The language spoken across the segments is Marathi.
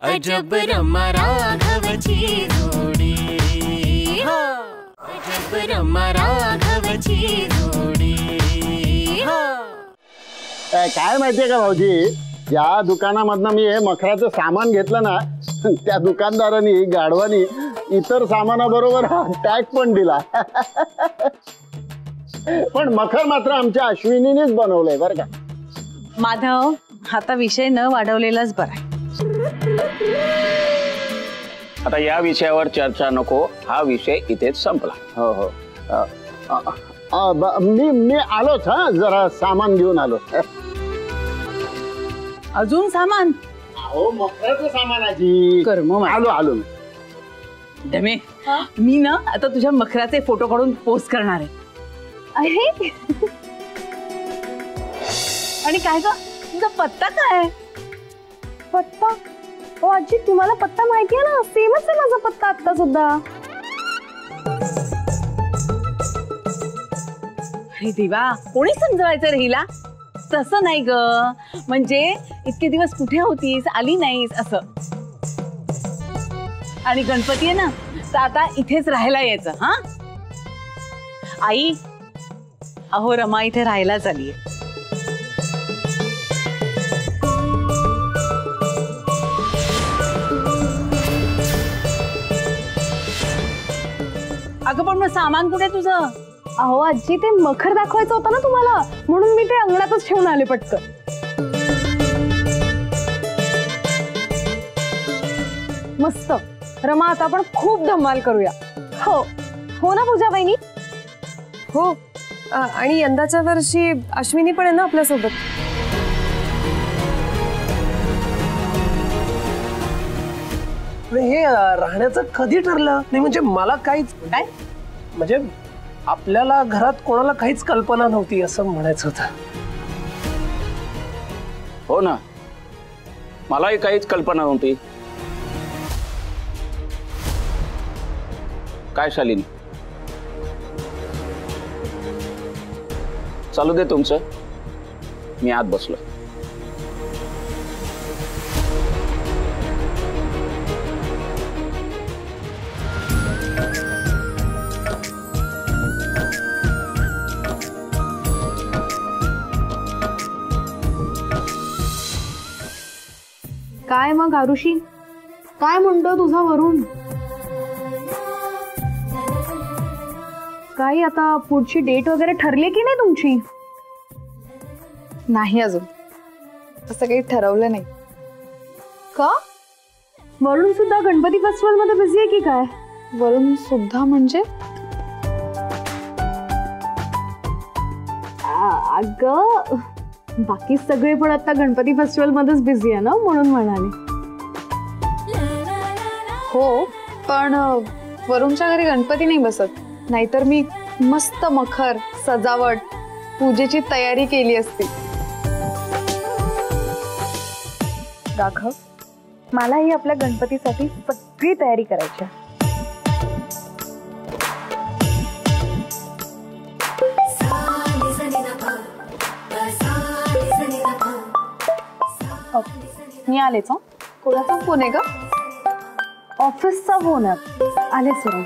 अजब रमा राघवची जोडी, अजब रमा राघवची जोडी। काय माहितीये का भाऊजी, या दुकानामधनं मी हे मखराचं सामान घेतलं ना, त्या दुकानदारांनी गाढवानी इतर सामानाबरोबर टॅग पण दिला। पण मखर मात्र आमच्या अश्विनीनेच बनवलंय बरं का। माधव, आता विषय न वाढवलेलाच बरा। आता या विषयावर चर्चा नको, हा विषय इथेच संपला। हो हो, मी आलोच, हा जरा सामान घेऊन आलो। अजून सामान? हो, मखराचं सामान आजी। आलो आलो दमे, मी ना आता तुझ्या मखराचे फोटो काढून पोस्ट करणार आहे। अरे आणि काय ग, तुझा पत्ता काय? पत्ता? ओ आजी, तुम्हाला पत्ता माहिती आहे ना, सेमच आहे माझा पत्ता आता सुद्धा। अरे देवा, कोणी समजवायचं रे हिला? तसं नाही ग, म्हणजे इतके दिवस कुठे होतीस, आली नाहीस असं। आणि गणपती आहे ना, तर आता इथेच राहायला यायचं। हा आई, अहो रमा इथे राहायलाच आलीये। अगं पण मग सामान कुठे तुझं? अहो आजी, ते मखर दाखवायचं होतं ना तुम्हाला, म्हणून मी ते अंगणातच ठेवून आले पटकन। मस्त रमा, आता आपण खूप धमाल करूया। हो हो ना पूजा वहिनी? हो, आणि यंदाच्या वर्षी अश्विनी पण आहे ना आपल्या सोबत। हे राहण्याचं कधी ठरलं नाही? म्हणजे मला काहीच काय, म्हणजे आपल्याला घरात कोणाला काहीच कल्पना नव्हती असं म्हणायचं होतं। हो ना, मलाही काहीच कल्पना नव्हती। काय शालिनी, चालू दे तुमचं, मी आत बसलो। काय मग आरुषी, काय म्हणतो तुझा वरुण? काही आता पुढची डेट वगैरे ठरली की नाही तुमची? नाही, अजून तसं काही ठरवलं नाही। का? वरुण सुद्धा गणपती फेस्टिवल मध्ये बिझी आहे की काय? वरुण सुद्धा म्हणजे? अगं, बाकी सगळे पण आता गणपती फेस्टिवल मध्येच बिझी आहे ना, म्हणून म्हणाले। हो, पण वरुणच्या घरी गणपती नाही बसत, नाहीतर मी मस्त मखर, सजावट, पूजेची तयारी केली असती। राघव, मलाही आपल्या गणपतीसाठी सगळी तयारी करायची आहे। मी आलेच। कोणाचा फोन आहे ग? ऑफिसचा फोन आहे, आले सर।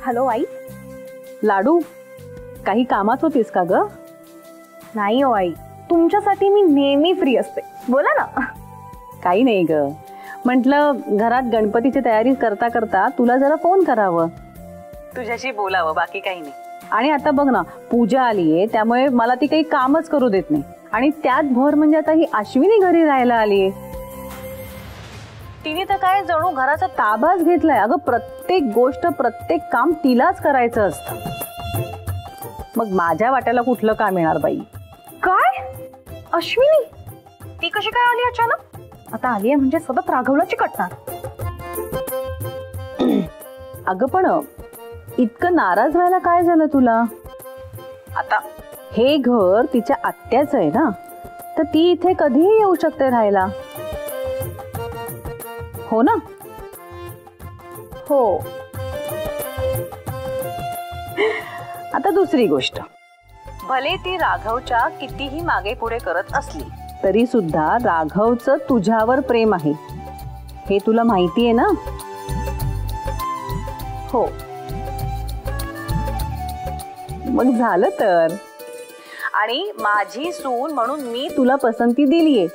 हॅलो आई। लाडू, काही कामात होतीस का ग? नाही हो आई, तुमच्यासाठी मी नेहमी फ्री असते, बोला ना। काही नाही ग, म्हटलं घरात गणपतीची तयारी करता करता तुला जरा फोन करावं, तुझ्याशी बोलावं, बाकी काही नाही। आणि आता बघ ना, पूजा आलीये, त्यामुळे मला ती काही कामच करू देत नाही। आणि त्यात भर म्हणजे आता ही अश्विनी घरी राहायला आलीये, तिने तर काय जणू घराचा ताबाच घेतलाय। अगं, प्रत्येक गोष्ट, प्रत्येक काम तिलाच करायचं असतं, मग माझ्या वाट्याला कुठलं काम येणार बाई? काय? अश्विनी ती कशी काय आली अचानक? आता आली आहे म्हणजे सतत राघवला चिकटणार। अगं पण इतकं नाराज व्हायला काय झालं तुला? आता हे घर तिच्या आत्याचं आहे ना, तर ती इथे कधीही येऊ शकते राहायला, हो ना? हो। आता दुसरी गोष्ट, भले ती राघवच्या कितीही मागे पुढे करत असली तरी सुद्धा राघवचं तुझ्यावर प्रेम आहे हे तुला माहिती आहे ना? हो. मग झालं तर. आणि माझी सून म्हणून मी तुला पसंती दिलीये,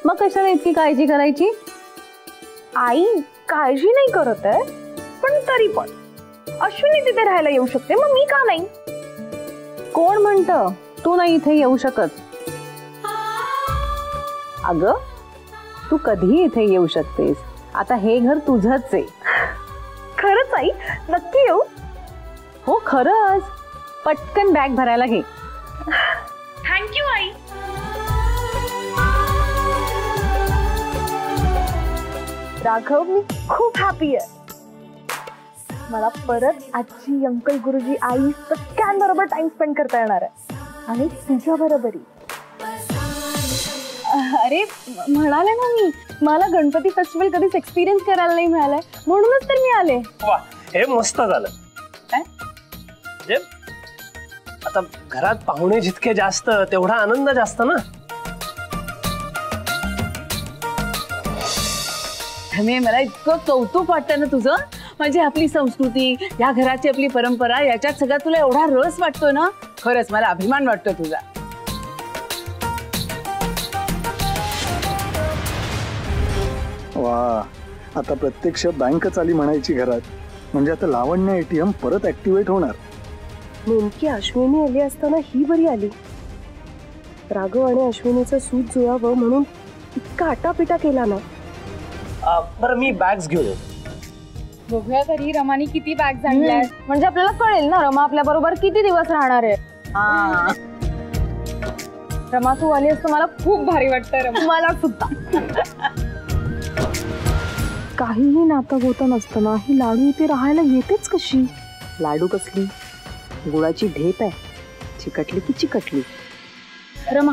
मग कशाला इतकी काळजी करायची? आई काळजी नाही करत आहे, पण तरी पण अश्विनी तिथे राहायला येऊ शकते, मग मी का नाही? कोण म्हणतं तू नाही इथे येऊ शकत? अगं तू कधीही इथे येऊ शकतेस. आता हे घर तुझंच आहे. खरंच आई? नक्की येऊ? हो खरंच. पटकन बॅग भरायला घे. थँक्यू आई. राघव मी खूप हॅपी आहे. मला परत आजी, अंकल, गुरुजी, आई सगळ्यांबरोबर टाइम स्पेंड करता येणार आहे आणि तुझ्या बरोबरही. अरे म्हणाले ना मी, मला गणपती फेस्टिवल कधीच एक्सपिरियन्स करायला नाही मिळालाय, म्हणूनच तर मी आले. वा, हे मस्त झालं. आता घरात पाहुणे जितके जास्त तेवढा आनंद जास्त ना. मला इतकं कौतुक वाटतं ना तुझं. म्हणजे आपली संस्कृती, या घराची आपली परंपरा, याच्यात सगळा तुला एवढा रस वाटतोय ना. खरंच मला अभिमान वाटतो तुझा. वा, आता प्रत्यक्ष बँकच आली म्हणायची घरात. म्हणजे आता लावण्य ATM परत ऍक्टिव्हेट होणार. नेमकी अश्विनी आली असताना ही बरी आली. राघव आणि अश्विनीचं सूत जुळावं म्हणून इतका आटापिटा केला ना. बरं मी बॅग्स घेऊन येतो. बघूया तरी रमानी किती बॅग आणल्या, म्हणजे आपल्याला कळेल ना रमा आपल्या बरोबर किती दिवस राहणार आहे. रमा तू आली असतं मला खूप भारी वाटतं. मला सुद्धा. काहीही नातं होतं नसताना ही लाडू इथे राहायला येतेच कशी? लाडू कसली? गुळाची ढेप आहे. चिकटली की चिकटली. रमा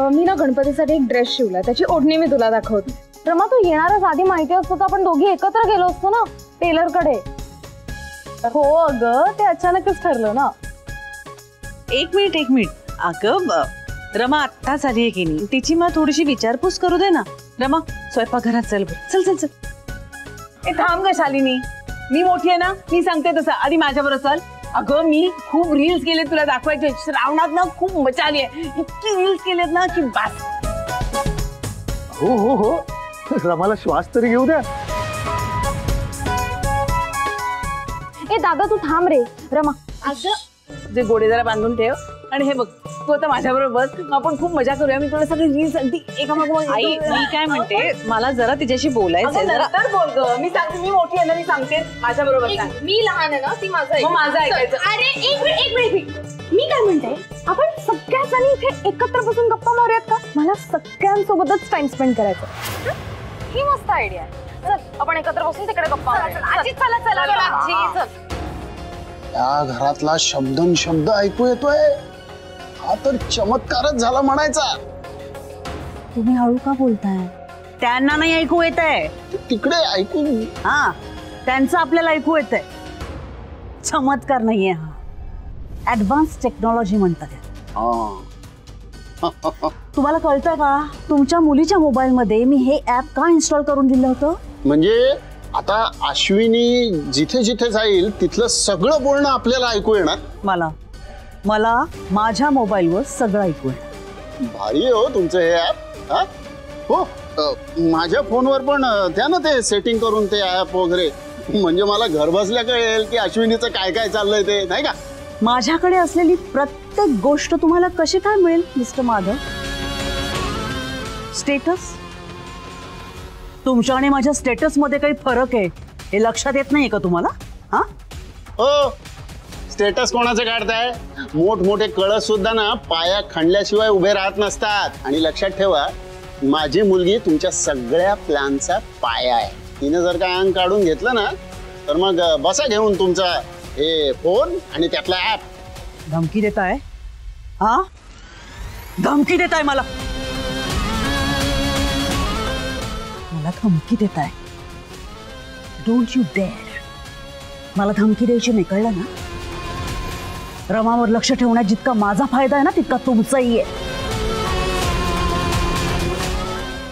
मी ना गणपतीसाठी एक ड्रेस शिवला, त्याची ओढणी मी तुला दाखवते. रमा तू येणारच आधी माहिती असतं तर आपण दोघी एकत्र गेलो असतो ना टेलर कडे. हो अगं ते अचानकच ठरलं ना. एक मिनिट. अगं रमा आत्ताच आली आहे की नाही, तिची मला थोडीशी विचारपूस करू दे ना. रमा स्वयंपाकघरात चल. चल. ए थांब ग शालिनी, मी मोठी आहे ना, मी सांगते तसं. आधी माझ्या बरोबर चल. अगं मी खूप रील्स केले तुला दाखवायचे. श्रावणात ना खूप मजा आली आहे. इतकी रील्स केलेत ना की बस. हो रमाला श्वास तरी घेऊ द्या. ए दादा तू थांब रे. रमा अगं जे गोडे जरा बांधून ठेव. आणि हे बघ तू आता माझ्या बरोबर बस, आपण खूप मजा करूया. मी तुला सगळी रील्स अगदी एकामागोमाग. आई मी काय म्हणते, मला जरा तिच्याशी बोलायचं. नंतर बोल ग. मी सांगते मी मोठी आहे ना, मी सांगते माझ्या बरोबर. मी लहान आहे ना, ती माझं ऐकायचं. अरे एक मिनिट. मी काय म्हणते, आपण सगळ्याजणी इथे एकत्र बसून गप्पा मारूयात का? मला सगळ्यांसोबतच टाइम स्पेंड करायचा. ही मस्त आयडिया आहे. चल आपण एकत्र बसून तिकडे गप्पा मारूया. चला. या घरातला शब्द ऐकू येतोय. हा तर चमत्कारच झाला म्हणायचा. तुम्ही हळू का बोलताय? त्यांना नाही ऐकू येत आहे. तिकडे ऐकू. हा त्यांचं आपल्याला ऐकू येत आहे. चमत्कार नाहीये हा, ऍडव्हान्स टेक्नॉलॉजी म्हणतात. तुम्हाला कळतं का, तुमच्या मुलीच्या मोबाईल मध्ये मी हे ऍप का इन्स्टॉल करून दिलं होतं? म्हणजे आता अश्विनी जिथे जिथे जाईल तिथलं सगळं बोलणं आपल्याला ऐकू येणार. मला माझ्या मोबाईलवर सगळं ऐकू येणार. भारी हो तुमचं हे ऍप. हो माझ्या फोनवर पण द्या ना ते सेटिंग करून ते ऍप वगैरे. म्हणजे मला घर बसल्या कळेल की अश्विनीचं काय काय चाललंय ते, नाही का? माझ्याकडे असलेली प्रत्येक गोष्ट तुम्हाला कशी काय मिळेल मिस्टर माधव? स्टेटस, तुमच्या आणि माझ्या स्टेटस मध्ये काही फरक आहे हे लक्षात येत नाहीये का तुम्हाला? हा हो स्टेटस कोणाचे काढताय? मोठमोठे कळस सुद्धा ना पाया खणल्याशिवाय उभे राहत नसतात. आणि लक्षात ठेवा, माझी मुलगी तुमच्या सगळ्या प्लॅनचा पाया आहे. तिने जर का अंग काढून घेतलं ना तर मग बसा घेऊन तुमचा हे फोन आणि त्यातला ऍप. धमकी देताय? हा धमकी देताय मला धमकी देताय? डोंट यू डेअर मला धमकी द्यायची नाही, कळलं ना? रमावर लक्ष ठेवण्यात जितका माझा फायदा आहे ना तितका तुमचाही आहे.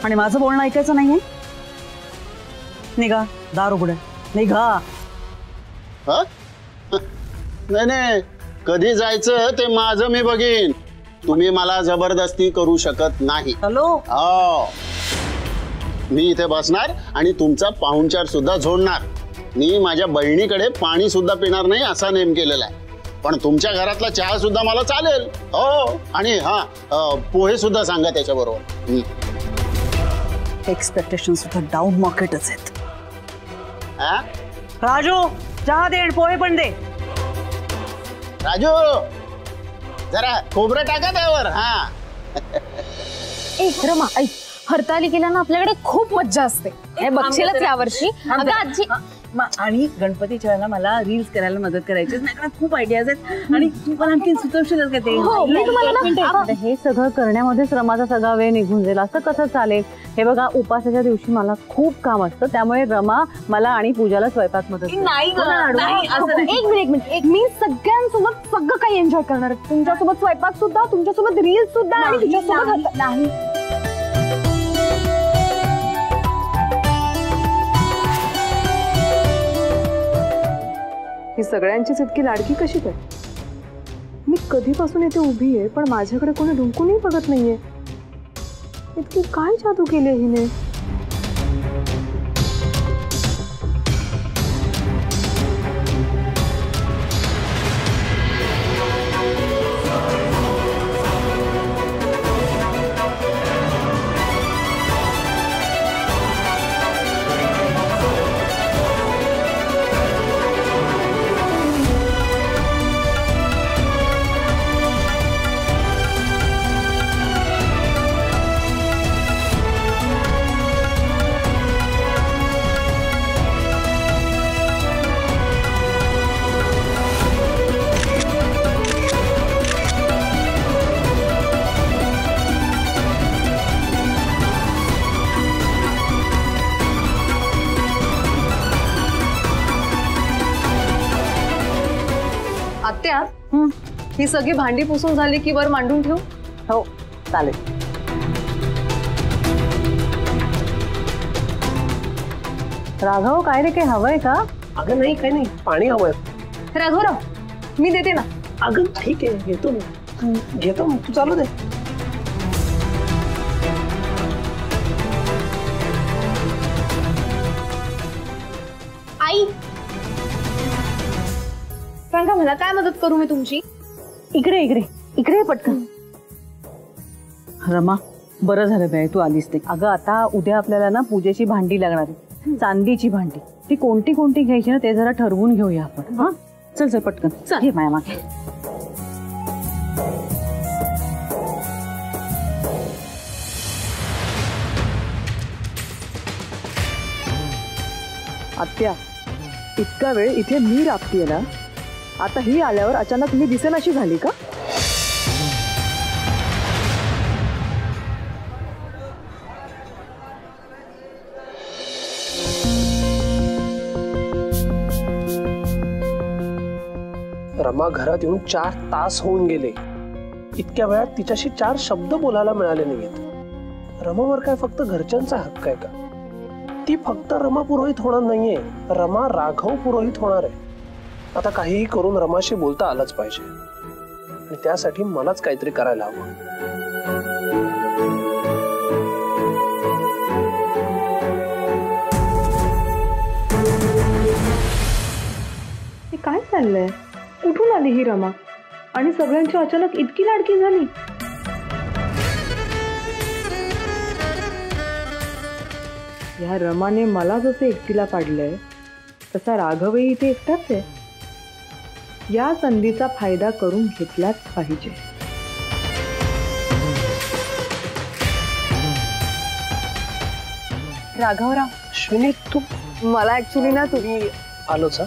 आणि माझं बोलणं ऐकायचं नाहीये. निघा, दार उघड, निघा. नाही नाही, कधी जायचं ते माझं मी बघीन. तुम्ही मला जबरदस्ती करू शकत नाही. हॅलो. हो, मी इथे बसणार आणि तुमचा पाहुणचार सुद्धा झोडणार. मी माझ्या बहिणीकडे पाणी सुद्धा पिणार नाही असा नेम केलेला आहे. पण तुमच्या घरातला चहा सुद्धा मला चालेल. हो, आणि हा पोहे सुद्धा सांगा त्याच्याबरोबर. एक्सपेक्टेशन सुद्धा डाऊन मार्केटच आहेत. राजू, चहा दे, पोहे पण दे. राजू, जरा खोबरं टाका त्यावर. हा. रमा, ऐक, हरतालिकेला ना आपल्याकडे खूप मज्जा असते. हे बघशीलच यावर्षी. अगं आजी, आणि गणपतीच्या वेळेला मला रील्स करायला मदत करायची. माझ्याकडे खूप आयडियाज आहेत आणि तू पण आणखी सुचवशीलच का ते? हो, मी तुम्हाला ना हे सगळं करण्यामध्येच रमाचा सगळा वेळ निघून जाईल. असं कसं चालेल? हे बघा, उपासाच्या दिवशी मला खूप काम असतं, त्यामुळे रमा मला आणि पूजाला स्वयंपाक मदत नाही. एक मिनिट, मी सगळ्यांसोबत सगळं काही एन्जॉय करणार. तुमच्यासोबत स्वयंपाक सुद्धा, तुमच्यासोबत रील्स सुद्धा आणि तुझ्यासोबत नाही. ही सगळ्यांचीच इतकी लाडकी कशी काय? मी कधीपासून इथे उभी आहे पण माझ्याकडे कोणी डुंकूनही बघत नाहीये. इतकी काय जादू केली हिने? आत्या, ही सगळी भांडी पुसून झाली की वर मांडून ठेवू? हो, चालेल. राघव, काय रे, काही हवंय का? अगं नाही, काही नाही, पाणी हवंय. राघवराव, मी देते ना. अगं ठीक आहे, घेतो तू चालू दे. आई, सांगा मला, काय मदत करू मी तुमची? इकडे इकडे इकडे पटकन. रमा, बरं झालं बाई तू आलीस ते. अगं, आता उद्या आपल्याला ना पूजेची भांडी लागणार आहे, चांदीची भांडी. ती कोणती कोणती घ्यायची ना ते जरा ठरवून घेऊया आपण. हा, चल चल पटकन, चल माया मागे. आत्या, इतका वेळ इथे मी राबतीये ना, आता ही आल्यावर अचानक मी दिसेनाशी झाली का? रमा घरात येऊन 4 तास होऊन गेले. इतक्या वेळात तिच्याशी 4 शब्द बोलायला मिळाले नाहीयेत. रमावर काय फक्त घरच्यांचा हक्क आहे का? ती फक्त रमा पुरोहित होणार नाहीये, रमा राघव पुरोहित होणार आहे. आता काहीही करून रमाशी बोलता आलंच पाहिजे आणि त्यासाठी मलाच काहीतरी करायला हवं. हे काय चाललंय? कुठून आली ही रमा आणि सगळ्यांची अचानक इतकी लाडकी झाली? या रमाने मला जसे एकटीला पाडलंय तसा राघवही इथे एकटाच आहे. या संधीचा फायदा करून घेतलाच पाहिजे. राघवराव, अश्विनी, तू मला ऍक्च्युली ना मी आलोच.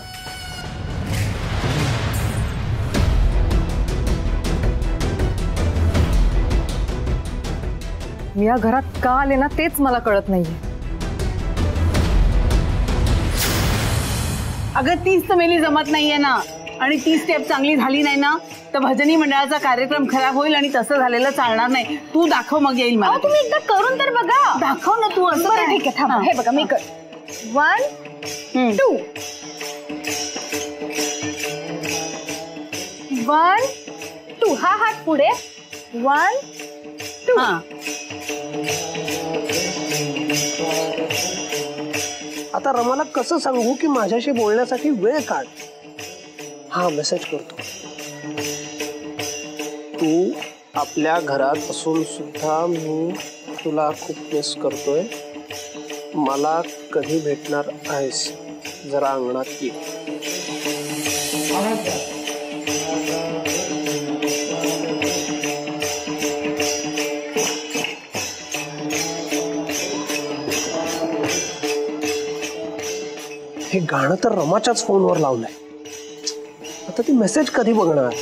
मी या घरात का आले ना तेच मला कळत नाहीये. अगं, तीच तर मेली जमत नाहीये ना, आणि ती स्टेप चांगली झाली नाही ना तर भजनी मंडळाचा कार्यक्रम खराब होईल आणि तसं झालेलं चालणार नाही. तू दाखव मग येईल मला. तुम्ही एकदा करून तर बघा. दाखव ना तू. असं बरं ठीक आहे थांबा. हे बघा मी कर 1 2 1 2 हा हात पुढे 1 2 आता रमाला कसं सांगू की माझ्याशी बोलण्यासाठी वेळ काढ. हा मेसेज करतो. तू आपल्या घरात असून सुद्धा मी तुला खूप मिस करतोय. मला कधी भेटणार आहेस? जरा अंगणात ये. हे गाणं तर रमाच्याच फोनवर लावलंय. आता ती मेसेज कधी बघणार?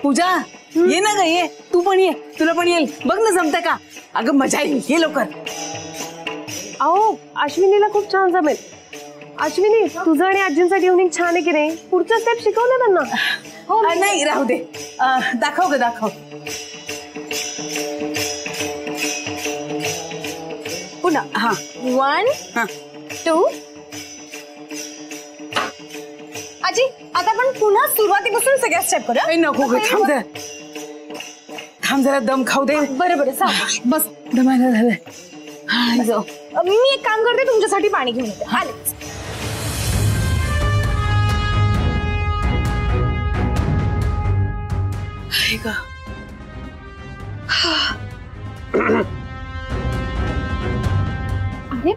पूजा ये ना ग ये. तू पण ये. तुला पण येईल. बघ ना जमतं का? अगं मजा येईल. ये लवकर. अहो अश्विनीला खूप छान जमेल. अश्विनी तुझं आणि आजींसाठी इव्हनिंग छान आहे की नाही? पुढचं स्टेप शिकवलं त्यांना. हो नाही राहू दे. दाखव ग दाखव. पुन्हा. हा 1 2 आजी आता आपण पुन्हा सुरुवातीपासून सगळ्या स्टेप करूया. नको ग थांब जरा. थांब जरा दम खाऊ दे. बरं बरं सावकाश. बस दमायला झालंय. मी एक काम करते तुमच्यासाठी पाणी घेऊन येते. आलेच. अरे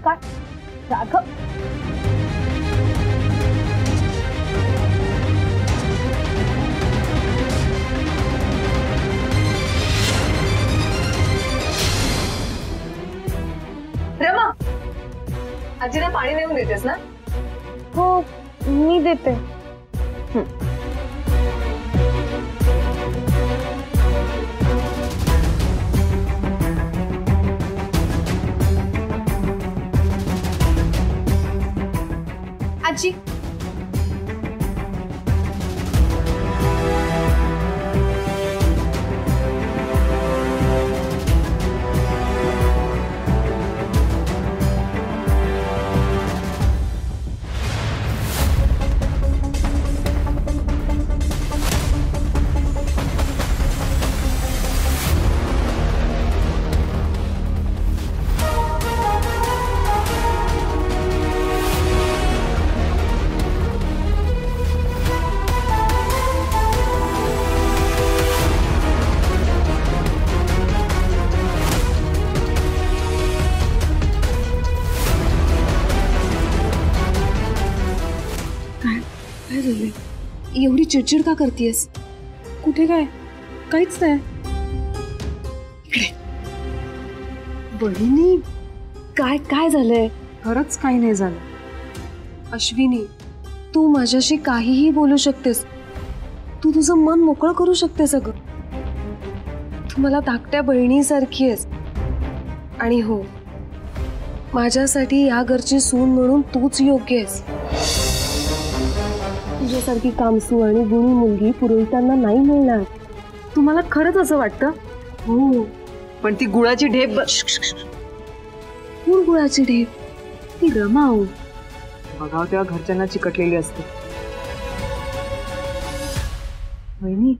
काय राघव रमा आजीला पाणी नेऊन देतेस ना? हो मी देते. आजी एवढी चिडचिड का करतेस? कुठे काय? काहीच नाही. इकडे बहिणी काय काय झालंय? खरंच काही नाही झालं. अश्विनी तू माझ्याशी काहीही बोलू शकतेस. तू तुझं मन मोकळं करू शकतेस. अगं तू मला धाकट्या बहिणीसारखी आहेस. आणि हो माझ्यासाठी या घरची सून म्हणून तूच योग्य आहेस. तुझ्यासारखी कामसू आणि गुणी मुलगी पुरोहितांना नाही मिळणार. तुम्हाला खरंच असं वाटतं? हो पण ती गुळाची ढेप कोण गुळाची ढेप? ती रमा हो. बघाव तेव्हा घरच्यांना चिकटलेली असते. वहिनी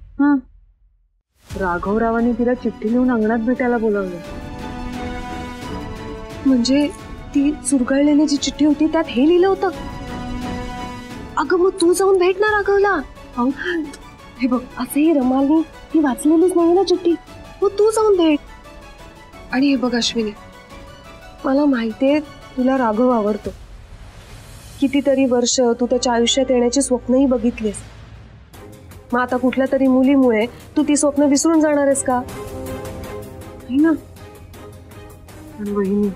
राघवरावांनी तिला चिठ्ठी लिहून अंगणात भेटायला बोलावलं. म्हणजे ती चुरगळलेली जी चिठ्ठी होती त्यात हे लिहिलं होतं. अगं मग तू जाऊन भेट ना राघवला. हे बघ असंही रमाली ती वाचलेलीच नाही ना चिठ्ठी, मग तू जाऊन भेट. आणि हे बघ अश्विनी, मला माहितीये तुला राघव आवडतो. कितीतरी वर्ष तू त्याच्या आयुष्यात येण्याची स्वप्नही बघितलीस. मग आता कुठल्या तरी मुलीमुळे तू ती स्वप्न विसरून जाणार आहेस का? ना वहिनी,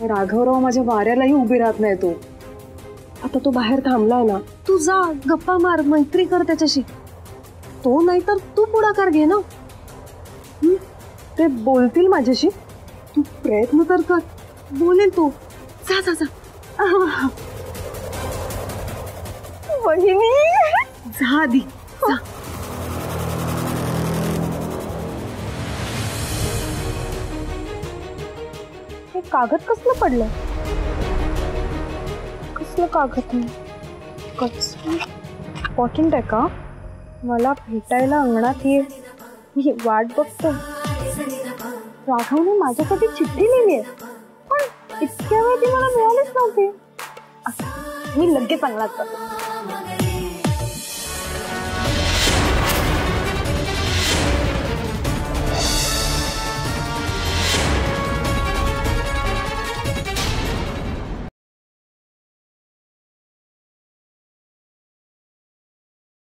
राघवराव माझ्या वाऱ्यालाही उभी राहत नाही. तो आता तो बाहेर थांबलाय ना, तू जा गप्पा मार, मैत्री कर त्याच्याशी. तो नाही तर तू पुढाकार घे ना. ते बोलतील माझ्याशी. तू प्रयत्न तर कर, बोलेल तू. जा जा जा. वहिनी जा आधी जा. हे कागद कसलं पडलं? कसलं कागद नाही? इम्पॉर्टंट आहे का? मला भेटायला अंगणात ये, मी वाट बघतो. राघवने माझ्यासाठी चिठ्ठी लिहिली आहे, पण इतक्या वेळ ती मला मिळालीच नव्हती. मी लगेच अंगणात जातो.